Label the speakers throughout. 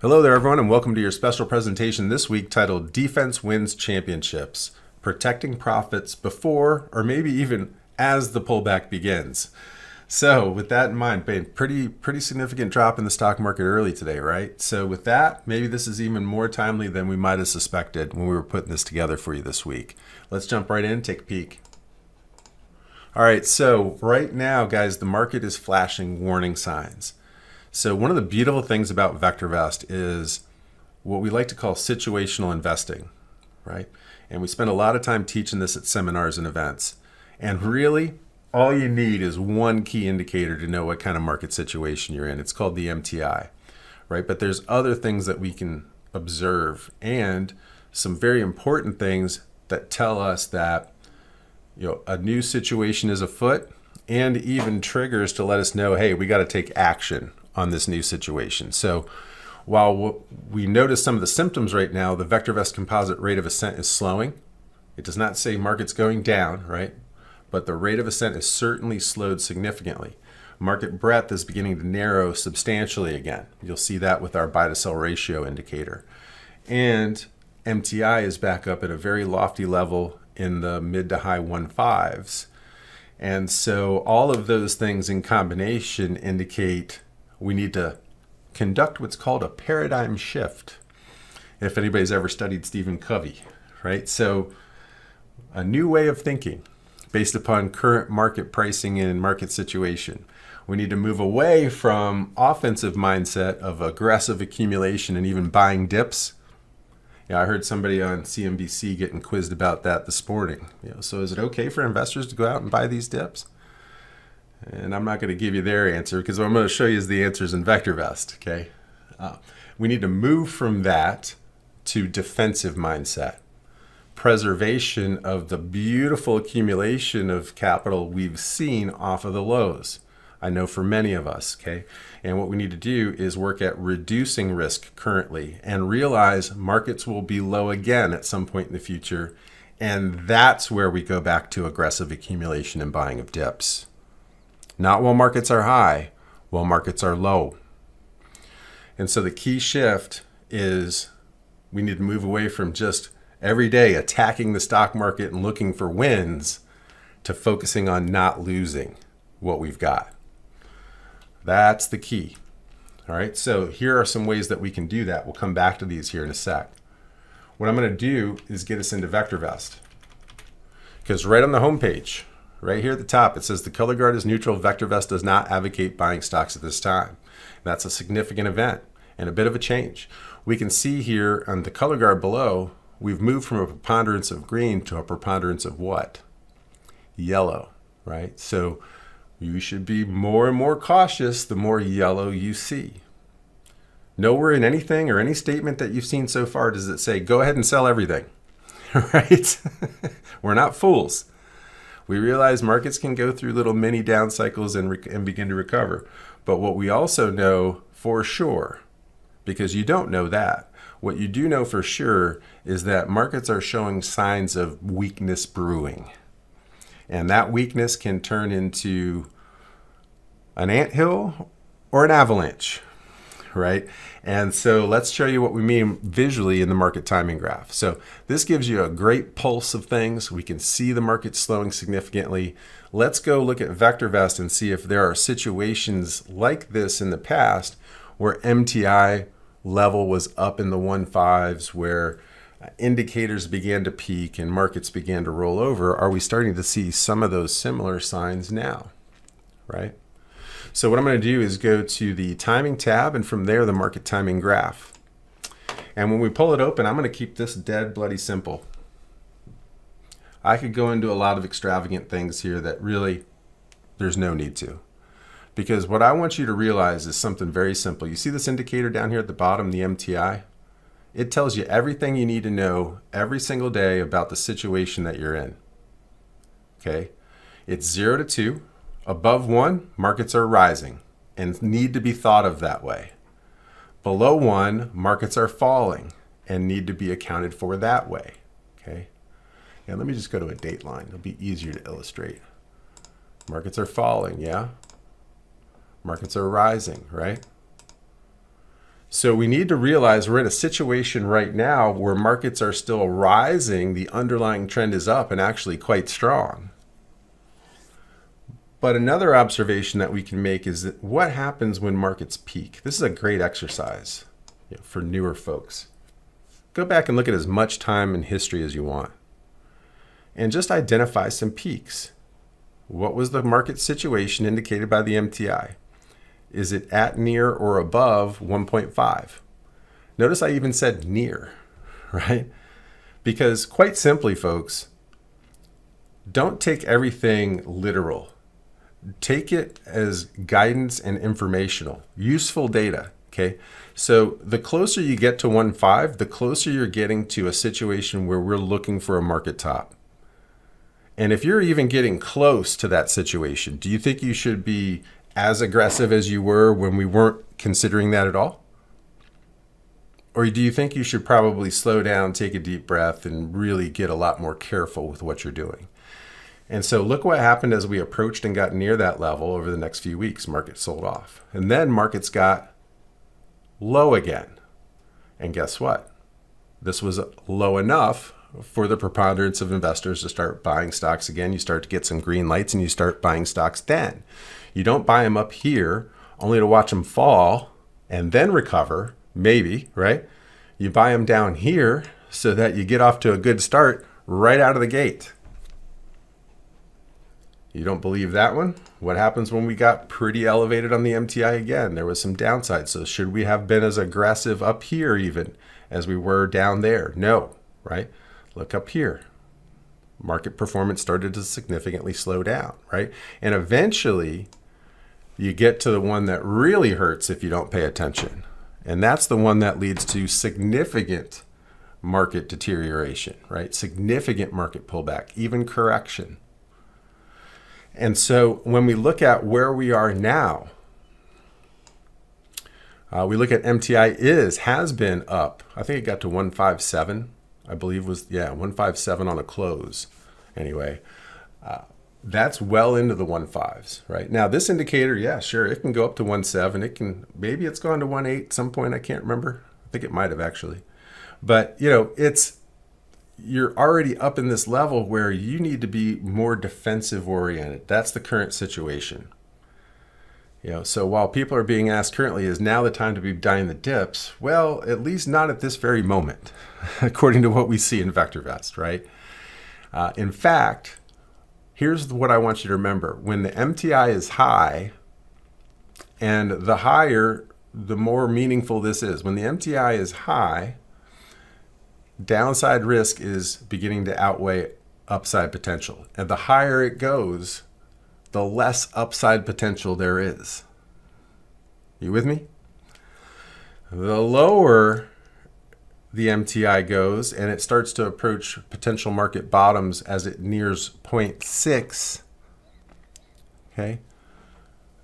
Speaker 1: Hello there, everyone, and welcome to your special presentation this week titled Defense Wins Championships, Protecting Profits Before or maybe even as the pullback begins. So with that in mind, pretty significant drop in the stock market early today, right? So with that, maybe this is even more timely than we might have suspected when we were putting this together for you this week. Let's jump right in and take a peek. All right, so right now, guys, the market is flashing warning signs. So one of the beautiful things about VectorVest is what we like to call situational investing, right? And we spend a lot of time teaching this at seminars and events. And really, all you need is one key indicator to know what kind of market situation you're in. It's called the MTI, right? But there's other things that we can observe and some very important things that tell us that a new situation is afoot, and even triggers to let us know, hey, we got to take action on this new situation. So while we notice some of the symptoms right now, the VectorVest composite rate of ascent is slowing. It does not say market's going down, right? But the rate of ascent is certainly slowed significantly. Market breadth is beginning to narrow substantially again. You'll see that with our buy to sell ratio indicator. And MTI is back up at a very lofty level in the mid to high 1.5s. And so all of those things in combination indicate we need to conduct what's called a paradigm shift. If anybody's ever studied Stephen Covey, right? So a new way of thinking based upon current market pricing and market situation. We need to move away from offensive mindset of aggressive accumulation and even buying dips. I heard somebody on CNBC getting quizzed about that this morning. So is it okay for investors to go out and buy these dips? And I'm not going to give you their answer because what I'm going to show you is the answers in VectorVest, okay? We need to move from that to defensive mindset. Preservation of the beautiful accumulation of capital we've seen off of the lows. I know for many of us, okay? And what we need to do is work at reducing risk currently and realize markets will be low again at some point in the future. And that's where we go back to aggressive accumulation and buying of dips. Not while markets are high, while markets are low. And so the key shift is we need to move away from just every day attacking the stock market and looking for wins to focusing on not losing what we've got. That's the key. All right, so here are some ways that we can do that. We'll come back to these here in a sec. What I'm going to do is get us into VectorVest. Because right on the home page, right here at the top, it says the color guard is neutral. VectorVest does not advocate buying stocks at this time. That's a significant event and a bit of a change. We can see here on the color guard below, we've moved from a preponderance of green to a preponderance of what? Yellow, right? So you should be more and more cautious the more yellow you see. Nowhere in anything or any statement that you've seen so far does it say, go ahead and sell everything, right? We're not fools. We realize markets can go through little mini down cycles and begin to recover. But what we also know for sure, because you don't know that, what you do know for sure is that markets are showing signs of weakness brewing. And that weakness can turn into an anthill or an avalanche, right? And so let's show you what we mean visually in the market timing graph. So this gives you a great pulse of things. We can see the market slowing significantly. Let's go look at VectorVest and see if there are situations like this in the past where MTI level was up in the 1.5s, where indicators began to peak and markets began to roll over. Are we starting to see some of those similar signs now, right? So what I'm going to do is go to the timing tab, and from there, the market timing graph. And when we pull it open, I'm going to keep this dead bloody simple. I could go into a lot of extravagant things here that really there's no need to. Because what I want you to realize is something very simple. You see this indicator down here at the bottom, the MTI? It tells you everything you need to know every single day about the situation that you're in. Okay? It's 0 to 2. Above 1, markets are rising and need to be thought of that way. Below 1, markets are falling and need to be accounted for that way. Okay? And let me just go to a date line. It'll be easier to illustrate. Markets are falling, yeah? Markets are rising, right? So we need to realize we're in a situation right now where markets are still rising. The underlying trend is up and actually quite strong. But another observation that we can make is that what happens when markets peak? This is a great exercise for newer folks. Go back and look at as much time in history as you want and just identify some peaks. What was the market situation indicated by the MTI? Is it at, near, or above 1.5? Notice I even said near, right? Because quite simply, folks, don't take everything literal. Take it as guidance and informational, useful data, okay? So the closer you get to 1.5, the closer you're getting to a situation where we're looking for a market top. And if you're even getting close to that situation, do you think you should be as aggressive as you were when we weren't considering that at all? Or do you think you should probably slow down, take a deep breath, and really get a lot more careful with what you're doing? And so look what happened as we approached and got near that level over the next few weeks. Markets sold off. And then markets got low again. And guess what? This was low enough for the preponderance of investors to start buying stocks again. You start to get some green lights and you start buying stocks then. You don't buy them up here only to watch them fall and then recover, maybe, right? You buy them down here so that you get off to a good start right out of the gate. You don't believe that one? What happens when we got pretty elevated on the MTI again? There was some downside. So should we have been as aggressive up here even as we were down there? No, right? Look up here. Market performance started to significantly slow down, right? And eventually you get to the one that really hurts if you don't pay attention. And that's the one that leads to significant market deterioration, right? Significant market pullback, even correction. And so when we look at where we are now, we look at MTI has been up. I think it got to 157, I believe 157 on a close. Anyway, that's well into the 1.5s, right? Now this indicator, yeah, sure, it can go up to 1.7. Maybe it's gone to 1.8 at some point. I can't remember. I think it might have actually. But, you're already up in this level where you need to be more defensive oriented. That's the current situation. So while people are being asked currently, is now the time to be buying the dips? Well, at least not at this very moment, according to what we see in VectorVest, right? In fact, here's what I want you to remember. When the MTI is high, and the higher, the more meaningful this is. When the MTI is high, downside risk is beginning to outweigh upside potential. And the higher it goes, the less upside potential there is. You with me? The lower the MTI goes and it starts to approach potential market bottoms as it nears 0.6, okay,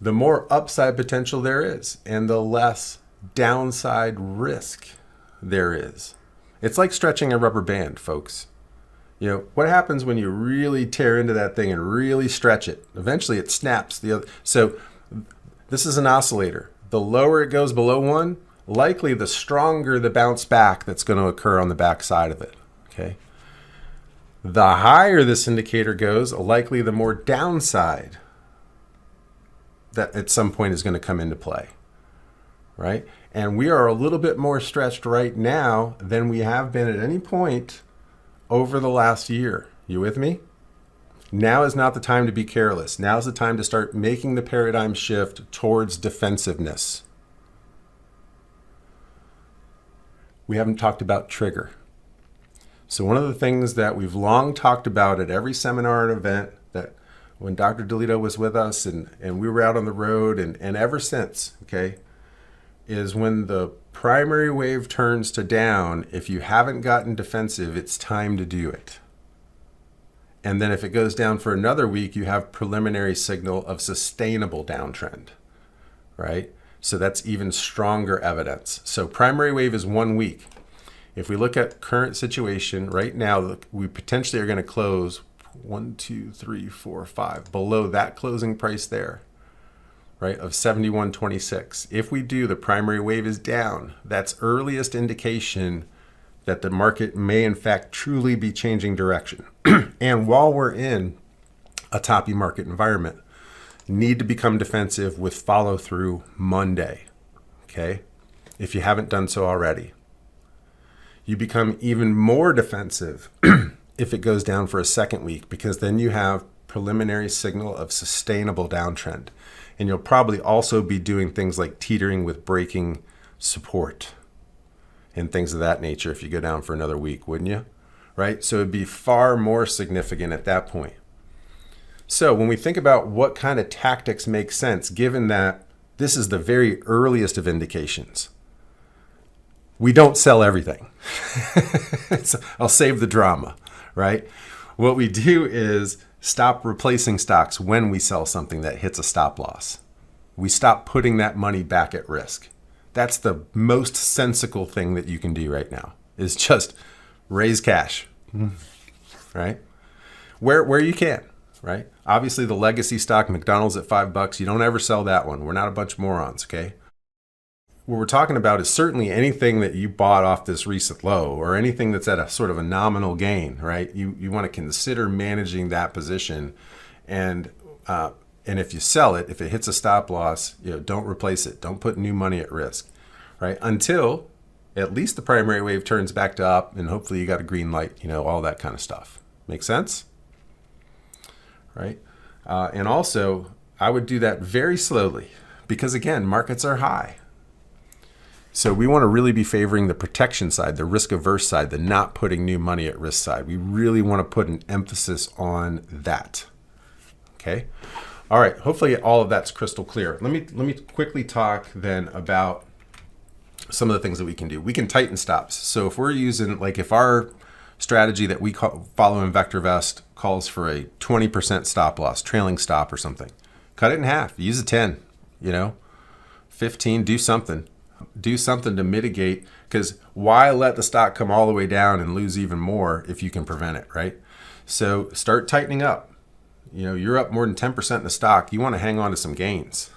Speaker 1: the more upside potential there is and the less downside risk there is. It's like stretching a rubber band, folks. What happens when you really tear into that thing and really stretch it? Eventually it snaps. So this is an oscillator. The lower it goes below 1, likely the stronger the bounce back that's going to occur on the back side of it, okay? The higher this indicator goes, likely the more downside that at some point is going to come into play, right? And we are a little bit more stretched right now than we have been at any point over the last year. You with me? Now is not the time to be careless. Now is the time to start making the paradigm shift towards defensiveness. We haven't talked about trigger. So one of the things that we've long talked about at every seminar and event, that when Dr. DeLito was with us and we were out on the road and ever since, okay, is when the primary wave turns to down, if you haven't gotten defensive, it's time to do it. And then if it goes down for another week, you have preliminary signal of sustainable downtrend, right? So that's even stronger evidence. So primary wave is 1 week. If we look at current situation right now, we potentially are going to close 1, 2, 3, 4, 5 below that closing price there. right, of 71.26. If we do, the primary wave is down. That's earliest indication that the market may in fact truly be changing direction. And while we're in a toppy market environment, need to become defensive with follow through Monday. Okay? If you haven't done so already. You become even more defensive if it goes down for a second week, because then you have preliminary signal of sustainable downtrend. And you'll probably also be doing things like teetering with breaking support and things of that nature if you go down for another week, wouldn't you? Right? So it'd be far more significant at that point. So when we think about what kind of tactics make sense, given that this is the very earliest of indications, we don't sell everything. So I'll save the drama, right? What we do is stop replacing stocks when we sell something that hits a stop loss. We stop putting that money back at risk. That's the most sensical thing that you can do right now, is just raise cash, right? Where you can, right? Obviously the legacy stock, McDonald's at $5, you don't ever sell that one. We're not a bunch of morons, okay? What we're talking about is certainly anything that you bought off this recent low, or anything that's at a sort of a nominal gain, right? You want to consider managing that position, and if you sell it, if it hits a stop loss, don't replace it. Don't put new money at risk, right? Until at least the primary wave turns back to up, and hopefully you got a green light, all that kind of stuff. Make sense? Right? And also, I would do that very slowly, because again, markets are high. So we want to really be favoring the protection side, the risk averse side, the not putting new money at risk side. We really want to put an emphasis on that. Okay. All right. Hopefully all of that's crystal clear. Let me quickly talk then about some of the things that we can do. We can tighten stops. So if we're using, if our strategy that we follow in VectorVest calls for a 20% stop loss, trailing stop or something, cut it in half. Use a 10, 15, do something. Do something to mitigate, because why let the stock come all the way down and lose even more if you can prevent it, right? So start tightening up. You're up more than 10% in the stock. You want to hang on to some gains.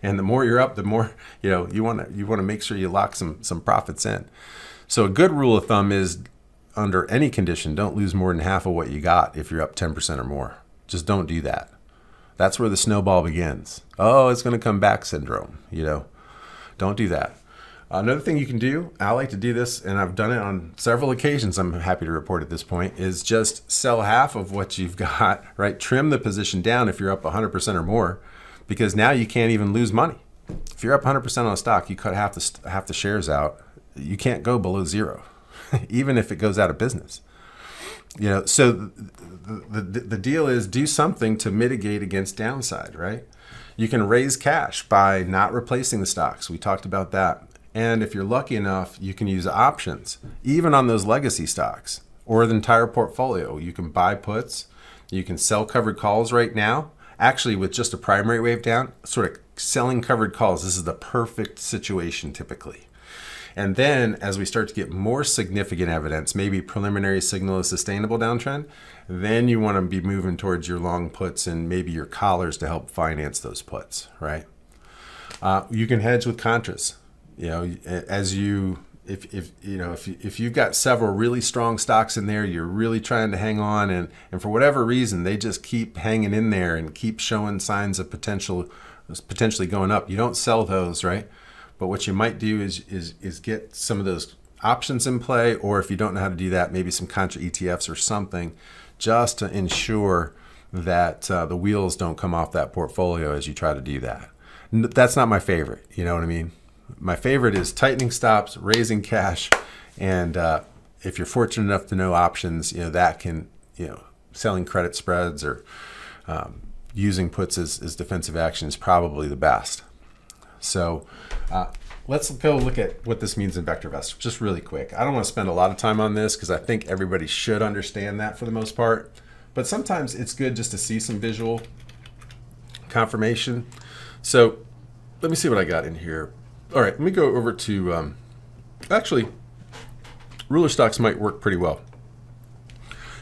Speaker 1: And the more you're up, the more, you want to make sure you lock some profits in. So a good rule of thumb is, under any condition, don't lose more than half of what you got if you're up 10% or more. Just don't do that. That's where the snowball begins. Oh, it's going to come back syndrome, Don't do that. Another thing you can do, I like to do this, and I've done it on several occasions, I'm happy to report at this point, is just sell half of what you've got, right? Trim the position down if you're up 100% or more, because now you can't even lose money. If you're up 100% on a stock, you cut half the shares out, you can't go below zero, even if it goes out of business. So the deal is, do something to mitigate against downside, right? You can raise cash by not replacing the stocks. We talked about that. And if you're lucky enough, you can use options, even on those legacy stocks or the entire portfolio. You can buy puts. You can sell covered calls right now. Actually, with just a primary wave down, sort of selling covered calls, this is the perfect situation typically. And then as we start to get more significant evidence, maybe preliminary signal of sustainable downtrend, then you want to be moving towards your long puts and maybe your collars to help finance those puts, right? You can hedge with contras. If you've got several really strong stocks in there, you're really trying to hang on, and for whatever reason they just keep hanging in there and keep showing signs of potentially going up. You don't sell those, right? But what you might do is get some of those options in play, or if you don't know how to do that, maybe some contra ETFs or something, just to ensure that the wheels don't come off that portfolio as you try to do that. That's not my favorite, you know what I mean? My favorite is tightening stops, raising cash, and if you're fortunate enough to know options, that can, selling credit spreads or using puts as defensive action is probably the best. So let's go look at what this means in VectorVest, just really quick. I don't want to spend a lot of time on this because I think everybody should understand that for the most part. But sometimes it's good just to see some visual confirmation. So let me see what I got in here. All right, let me go over to, actually, ruler stocks might work pretty well.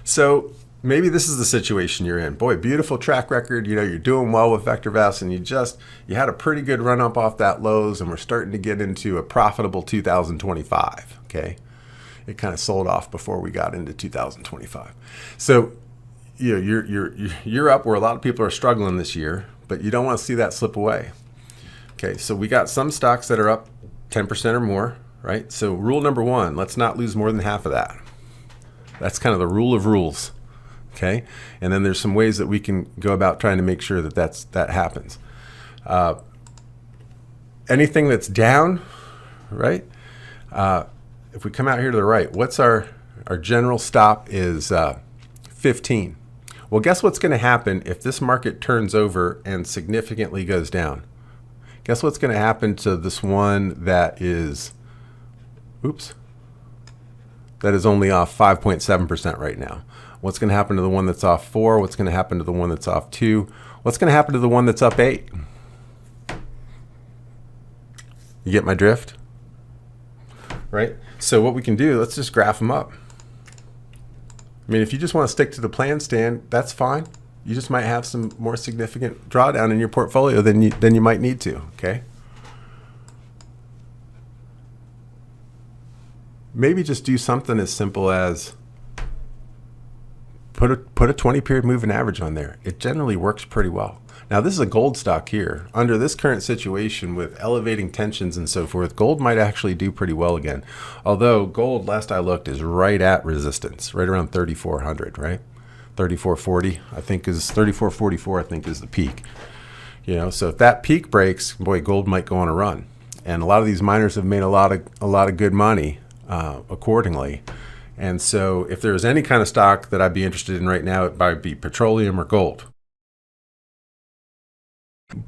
Speaker 1: So maybe this is the situation you're in. Boy, beautiful track record. You know, you're doing well with VectorVest, and you had a pretty good run up off that lows, and we're starting to get into a profitable 2025. Okay, it kind of sold off before we got into 2025. So, you know, you're up where a lot of people are struggling this year, but you don't want to see that slip away. Okay, so we got some stocks that are up 10% or more, right? So rule number one, let's not lose more than half of that. That's kind of the rule of rules. Okay, and then there's some ways that we can go about trying to make sure that that happens. Anything that's down, right? If we come out here to the right, what's our general stop is 15. Well, guess what's going to happen if this market turns over and significantly goes down? Guess what's going to happen to this one that is, that is only off 5.7% right now? What's going to happen to the one that's off 4? What's going to happen to the one that's off 2? What's going to happen to the one that's up 8? You get my drift? Right? So what we can do, let's just graph them up. I mean, if you just want to stick to the plan stand, that's fine. You just might have some more significant drawdown in your portfolio than you might need to, okay? Maybe just do something as simple as put a 20-period moving average on there. It generally works pretty well. Now, this is a gold stock here. Under this current situation with elevating tensions and so forth, gold might actually do pretty well again. Although gold, last I looked, is right at resistance, right around 3,400, right? 3440, I think is 3444, I think is the peak. You know, so if that peak breaks, boy, gold might go on a run. And a lot of these miners have made a lot of good money accordingly. And so if there was any kind of stock that I'd be interested in right now, it might be petroleum or gold.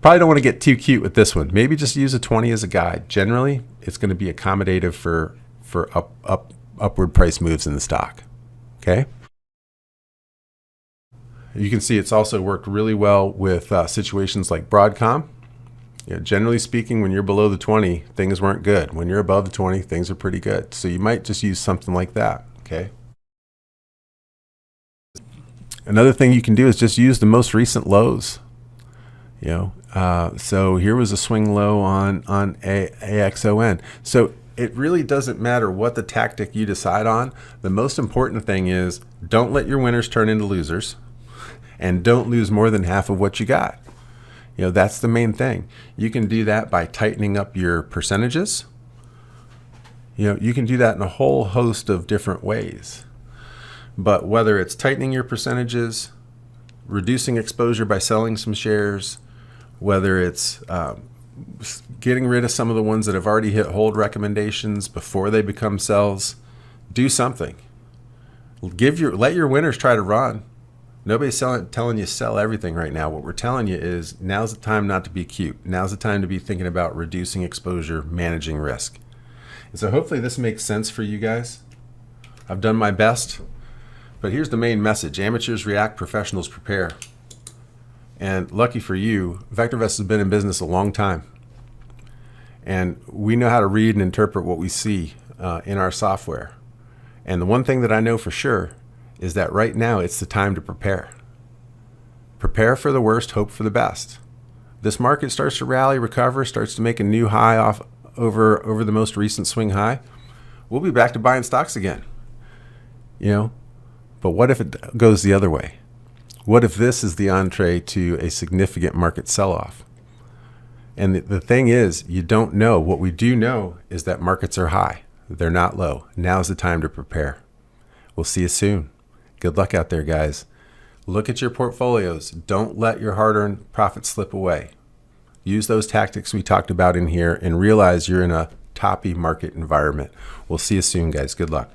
Speaker 1: Probably don't want to get too cute with this one. Maybe just use a 20 as a guide. Generally, it's going to be accommodative for upward price moves in the stock. Okay. You can see it's also worked really well with situations like Broadcom. You know, generally speaking, when you're below the 20, things weren't good. When you're above the 20, things are pretty good. So you might just use something like that. Okay. Another thing you can do is just use the most recent lows. You know, so here was a swing low on AXON. So it really doesn't matter what the tactic you decide on. The most important thing is don't let your winners turn into losers, and don't lose more than half of what you got. You know, that's the main thing. You can do that by tightening up your percentages. You know, you can do that in a whole host of different ways. But whether it's tightening your percentages, reducing exposure by selling some shares, whether it's getting rid of some of the ones that have already hit hold recommendations before they become sells, do something. Let your winners try to run. Nobody's telling you sell everything right now. What we're telling you is now's the time not to be cute. Now's the time to be thinking about reducing exposure, managing risk. And so hopefully this makes sense for you guys. I've done my best, but here's the main message. Amateurs react, professionals prepare. And lucky for you, VectorVest has been in business a long time. And we know how to read and interpret what we see in our software. And the one thing that I know for sure is that right now it's the time to prepare. Prepare for the worst, hope for the best. This market starts to rally, recover, starts to make a new high off over the most recent swing high. We'll be back to buying stocks again. You know, but what if it goes the other way? What if this is the entree to a significant market sell-off? And the thing is, you don't know. What we do know is that markets are high. They're not low. Now's the time to prepare. We'll see you soon. Good luck out there, guys. Look at your portfolios. Don't let your hard-earned profits slip away. Use those tactics we talked about in here and realize you're in a toppy market environment. We'll see you soon, guys. Good luck.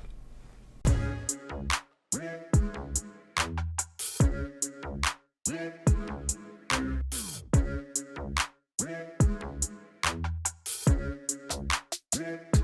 Speaker 2: Yeah.